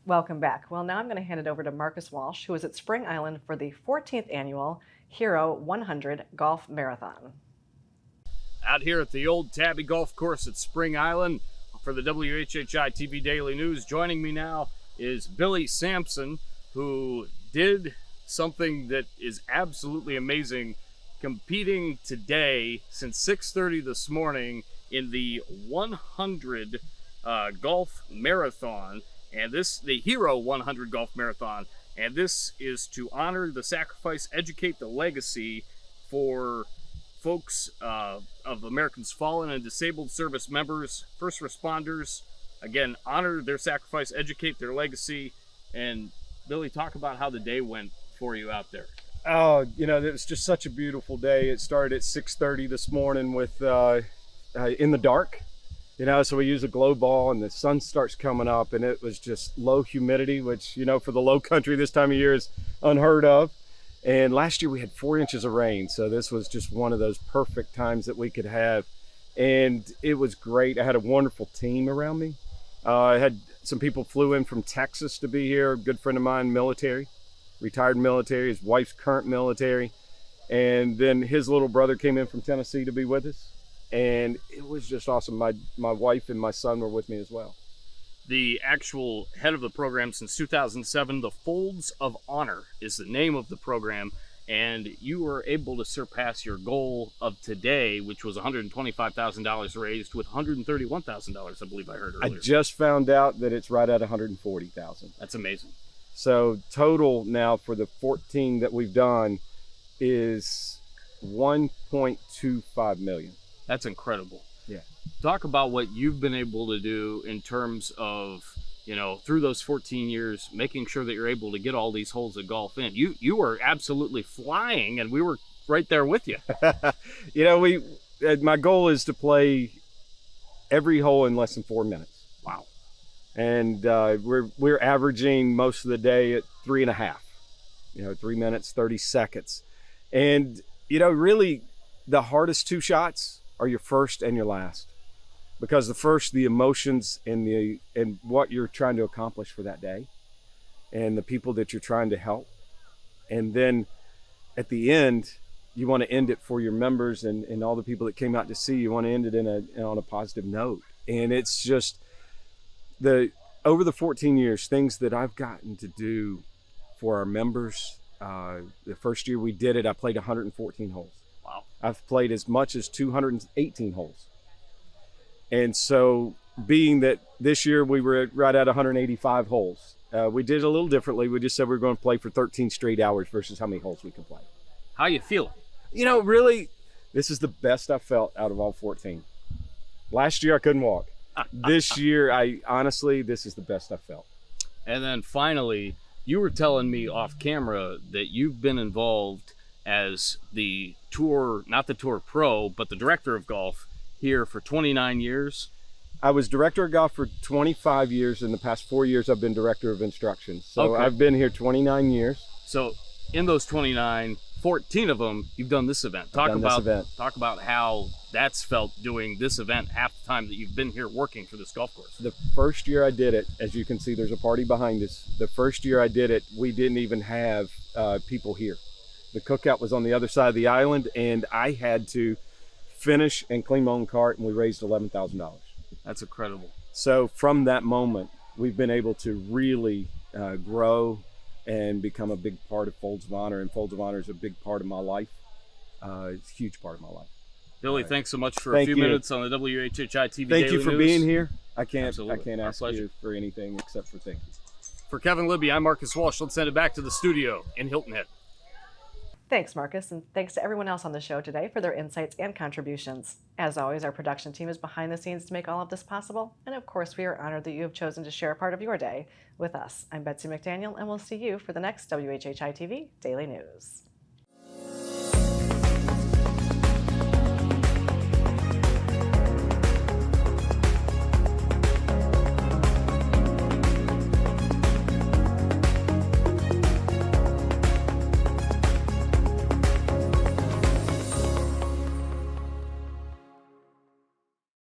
Welcome back. Well, now I'm going to hand it over to Marcus Walsh, who is at Spring Island for the 14th annual Hero 100 Golf Marathon. Out here at the old Tabby Golf Course at Spring Island for the WHHI TV Daily News. Joining me now is Billy Sampson, who did something that is absolutely amazing, competing today since 6:30 this morning in the 100 Golf Marathon, and the Hero 100 Golf Marathon, and this is to honor the sacrifice, educate the legacy for folks of Americans fallen and disabled service members, first responders. Again, honor their sacrifice, educate their legacy. And Billy, talk about how the day went for you out there. Oh, it was just such a beautiful day. It started at 6:30 this morning with in the dark, so we use a glow ball and the sun starts coming up, and it was just low humidity, which, for the low country this time of year is unheard of. And last year we had 4 inches of rain. So this was just one of those perfect times that we could have. And it was great. I had a wonderful team around me. I had some people flew in from Texas to be here. A good friend of mine, military, retired military, his wife's current military. And then his little brother came in from Tennessee to be with us. And it was just awesome. My wife and my son were with me as well. The actual head of the program since 2007, the Folds of Honor is the name of the program, and you were able to surpass your goal of today, which was $125,000 raised, with $131,000, I believe I heard earlier. I just found out that it's right at $140,000. That's amazing. So total now for the 14 that we've done is $1.25 million. That's incredible. Yeah. Talk about what you've been able to do in terms of, through those 14 years, making sure that you're able to get all these holes of golf in. You were absolutely flying, and we were right there with you. My goal is to play every hole in less than 4 minutes. Wow. And we're averaging most of the day at 3.5, 3 minutes, 30 seconds. And, really the hardest 2 shots are your first and your last, because the first, the emotions and what you're trying to accomplish for that day and the people that you're trying to help. And then at the end, you want to end it for your members and all the people that came out to see you. Want to end it on a positive note. And it's just over the 14 years, things that I've gotten to do for our members. The first year we did it, I played 114 holes. Wow. I've played as much as 218 holes. And so being that this year we were right at 185 holes, we did it a little differently. We just said we were going to play for 13 straight hours versus how many holes we could play. How you feeling? Really, this is the best I've felt out of all 14. Last year I couldn't walk. This year, this is the best I've felt. And then finally, you were telling me off camera that you've been involved as the tour, not the tour pro, but the director of golf here for 29 years. I was director of golf for 25 years. In the past 4 years, I've been director of instruction. So okay. I've been here 29 years. So in those 29, 14 of them, you've done this event. Talk about how that's felt doing this event half the time that you've been here working for this golf course. The first year I did it, as you can see, there's a party behind us. The first year I did it, we didn't even have people here. The cookout was on the other side of the island, and I had to finish and clean my own cart, and we raised $11,000. That's incredible. So from that moment, we've been able to really grow and become a big part of Folds of Honor, and Folds of Honor is a big part of my life. It's a huge part of my life. Billy, thanks so much for a few minutes on the WHHI TV Thank you for News. being here. I can't ask pleasure. you for anything except for thank you. For Kevin Libby, I'm Marcus Walsh. Let's send it back to the studio in Hilton Head. Thanks, Marcus, and thanks to everyone else on the show today for their insights and contributions. As always, our production team is behind the scenes to make all of this possible, and of course, we are honored that you have chosen to share a part of your day with us. I'm Betsy McDaniel, and we'll see you for the next WHHI TV Daily News.